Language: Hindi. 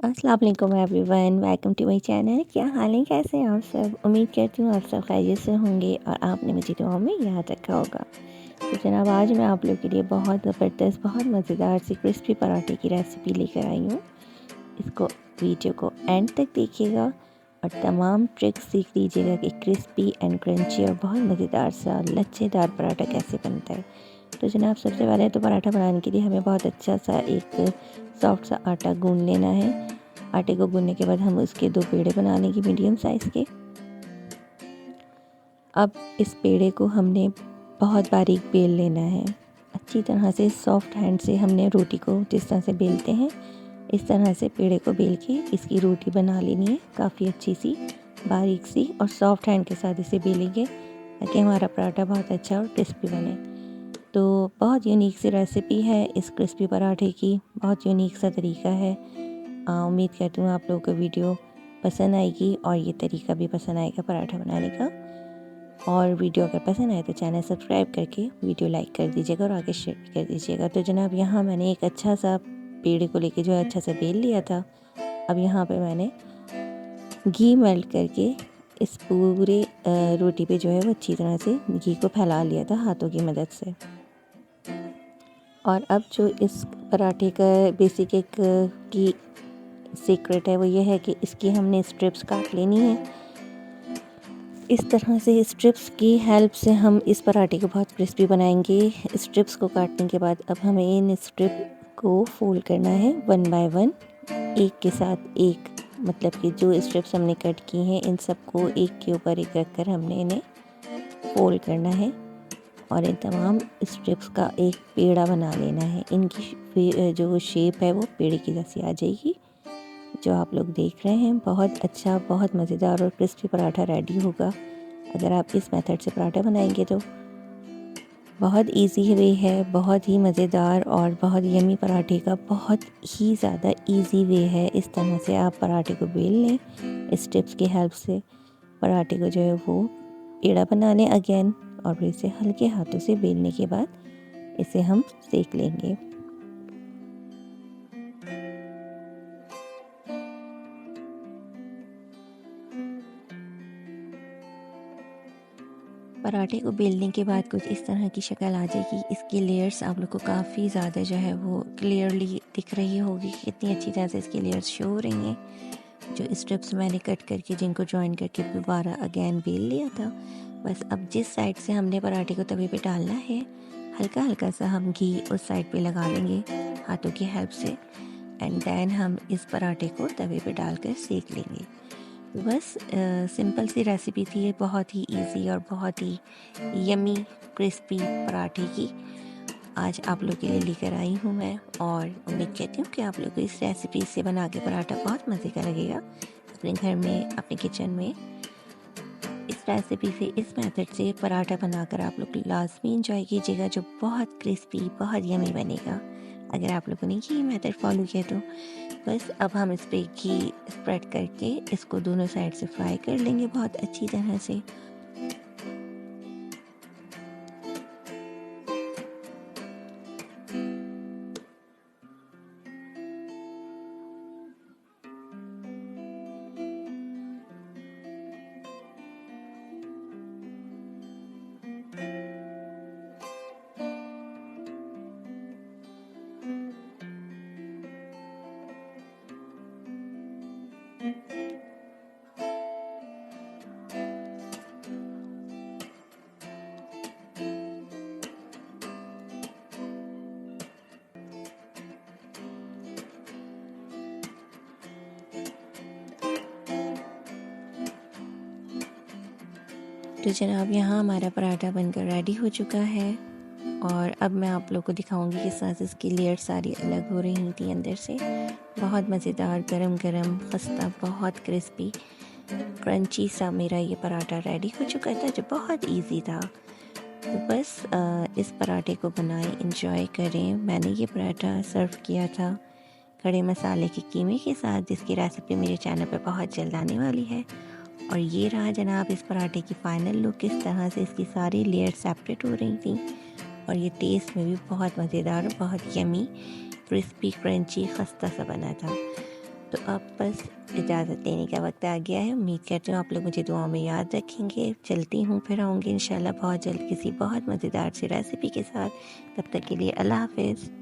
अस्सलाम वालेकुम everyone, welcome to my channel. क्या हाल है, कैसे हैं आप सब? उम्मीद करती हूँ आप सब खैरियत से होंगे और आपने मुझे दुआओं में याद रखा होगा। तो जनाब, आज मैं आप लोगों के लिए बहुत ज़बरदस्त, बहुत मज़ेदार सी क्रिस्पी पराठे की रेसिपी लेकर आई हूँ। इसको वीडियो को एंड तक देखिएगा और तमाम ट्रिक्स सीख लीजिएगा कि क्रिस्पी एंड क्रंची और बहुत मज़ेदार सा लच्छेदार पराठा कैसे बनता है। तो जनाब, सबसे पहले तो पराठा बनाने के लिए हमें बहुत अच्छा सा एक सॉफ्ट सा आटा गूंद लेना है। आटे को गूंदने के बाद हम उसके 2 पेड़े बना लेंगे मीडियम साइज़ के। अब इस पेड़े को हमने बहुत बारीक बेल लेना है। अच्छी तरह से सॉफ्ट हैंड से हमने रोटी को जिस तरह से बेलते हैं, इस तरह से पेड़े को बेल के इसकी रोटी बना लेनी है, काफ़ी अच्छी सी बारीक सी, और सॉफ्ट हैंड के साथ इसे बेलेंगे ताकि हमारा पराठा बहुत अच्छा और क्रिस्पी बने। तो बहुत यूनिक सी रेसिपी है इस क्रिस्पी पराठे की, बहुत यूनिक सा तरीका है। उम्मीद करती हूँ आप लोगों को वीडियो पसंद आएगी और ये तरीका भी पसंद आएगा पराठा बनाने का। और वीडियो अगर पसंद आए तो चैनल सब्सक्राइब करके वीडियो लाइक कर दीजिएगा और आगे शेयर भी कर दीजिएगा। तो जनाब, यहाँ मैंने एक अच्छा सा पेड़े को लेके जो है अच्छा सा बेल लिया था। अब यहाँ पे मैंने घी मेल्ट करके इस पूरे रोटी पे जो है वो अच्छी तरह से घी को फैला लिया था हाथों की मदद से। और अब जो इस पराठे का बेसिक एक की सीक्रेट है वो ये है कि इसकी हमने स्ट्रिप्स काट लेनी है। इस तरह से स्ट्रिप्स की हेल्प से हम इस पराठे को बहुत क्रिस्पी बनाएंगे। स्ट्रिप्स को काटने के बाद अब हमें इन स्ट्रिप को फोल्ड करना है 1 बाय 1, एक के साथ एक। मतलब कि जो स्ट्रिप्स हमने कट की हैं इन सबको एक के ऊपर एक रख कर हमने इन्हें फोल्ड करना है और इन तमाम स्ट्रिप्स का एक पेड़ा बना लेना है। इनकी जो शेप है वो पेड़े की जैसी आ जाएगी। जो आप लोग देख रहे हैं, बहुत अच्छा, बहुत मज़ेदार और क्रिस्पी पराठा रेडी होगा अगर आप इस मेथड से पराठा बनाएंगे। तो बहुत इजी वे है, बहुत ही मज़ेदार और बहुत यमी पराठे का बहुत ही ज़्यादा इजी वे है। इस तरह से आप पराठे को बेल लें, इस टिप्स की हेल्प से पराठे को जो है वो पेड़ा बना लें अगेन, और फिर इसे हल्के हाथों से बेलने के बाद इसे हम सेक लेंगे। पराठे को बेलने के बाद कुछ इस तरह की शक्ल आ जाएगी। इसकी लेयर्स आप लोग को काफ़ी ज़्यादा जो है वो क्लियरली दिख रही होगी, कितनी अच्छी तरह से इसकी लेयर्स शो हो रही हैं। जो स्ट्रिप्स मैंने कट करके जिनको जॉइन करके दोबारा अगेन बेल लिया था। बस अब जिस साइड से हमने पराठे को तवे पे डालना है, हल्का हल्का सा हम घी उस साइड पे लगा लेंगे हाथों की हेल्प से, एंड देन हम इस पराठे को तवे पे डालकर सेक लेंगे। बस सिंपल सी रेसिपी थी ये, बहुत ही इजी और बहुत ही यमी क्रिस्पी पराठे की आज आप लोग के लिए लेकर आई हूँ मैं। और उम्मीद करती हूँ कि आप लोग को इस रेसिपी से बना के पराठा बहुत मज़े का लगेगा अपने घर में, अपने किचन में। इस रेसिपी से, इस मेथड से पराठा बनाकर आप लोग लाजमी इंजॉय कीजिएगा, जो बहुत क्रिस्पी, बहुत यमी बनेगा अगर आप लोगों ने ये मेथड फॉलो किया तो। बस अब हम इस पर घी स्प्रेड करके इसको दोनों साइड से फ्राई कर लेंगे बहुत अच्छी तरह से। तो जनाब, यहाँ हमारा पराठा बनकर रेडी हो चुका है और अब मैं आप लोग को दिखाऊंगी किस तरह से इसकी लेयर सारी अलग हो रही थी अंदर से। बहुत मज़ेदार, गरम गरम, खस्ता, बहुत क्रिस्पी क्रंची सा मेरा ये पराठा रेडी हो चुका था, जो बहुत इजी था। तो बस इस पराठे को बनाएं, इंजॉय करें। मैंने ये पराठा सर्व किया था खड़े मसाले के कीमे के साथ, जिसकी रेसिपी मेरे चैनल पर बहुत जल्द आने वाली है। और ये रहा जनाब इस पराठे की फ़ाइनल लुक, किस तरह से इसकी सारी लेयर सेपरेट हो रही थी और ये टेस्ट में भी बहुत मज़ेदार, बहुत यमी, क्रिस्पी, क्रंची, खस्ता सा बना था। तो अब बस इजाज़त लेने का वक्त आ गया है। उम्मीद करती हूँ आप लोग मुझे दुआओं में याद रखेंगे। चलती हूँ, फिर आऊँगी इंशाल्लाह बहुत जल्द किसी बहुत मज़ेदार सी रेसिपी के साथ। तब तक के लिए अल्लाह हाफ़िज़।